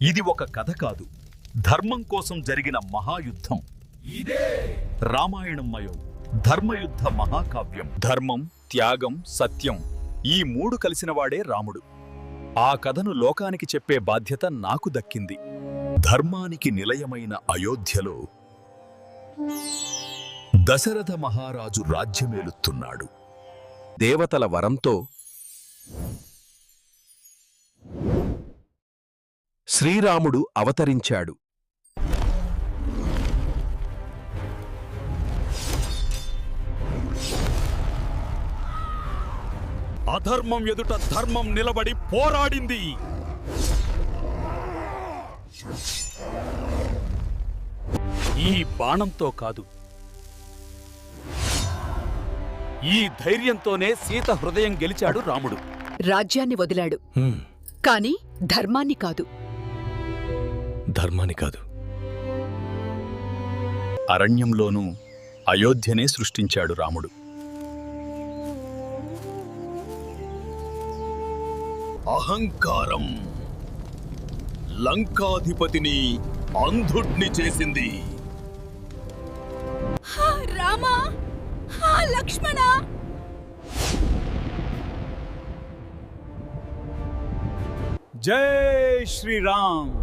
ఇది ఒక కథ కాదు, ధర్మం కోసం జరిగిన మహాయుద్ధం. ఇదే రామాయణమయం, ధర్మయుద్ధ మహాకావ్యం. ధర్మం, త్యాగం, సత్యం ఈ మూడు కలిసినవాడే రాముడు. ఆ కథను లోకానికి చెప్పే బాధ్యత నాకు దక్కింది. ధర్మానికి నిలయమైన అయోధ్యలో దశరథ మహారాజు రాజ్యమేలుతున్నాడు. దేవతల వరంతో శ్రీరాముడు అవతరించాడు. అధర్మం ఎదుట ధర్మం నిలబడి పోరాడింది. ఈ బాణంతో కాదు, ఈ ధైర్యంతోనే సీత హృదయం గెలిచాడు రాముడు. రాజ్యాన్ని వదిలాడు, కాని ధర్మాన్ని కాదు. ధర్మాన్ని కాదు, అరణ్యంలోనూ అయోధ్యనే సృష్టించాడు రాముడు. అహంకారం లంకాధిపతిని అంధుడ్ని చేసింది. రామా, లక్ష్మణ, జై శ్రీరామ్.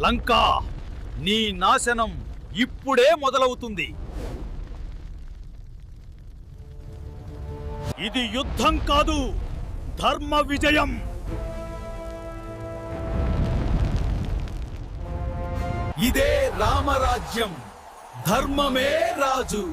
లంకా, నీ నాశనం ఇప్పుడే మొదలవుతుంది. ఇది యుద్ధం కాదు, ధర్మ విజయం. ఇదే రామరాజ్యం, ధర్మమే రాజు.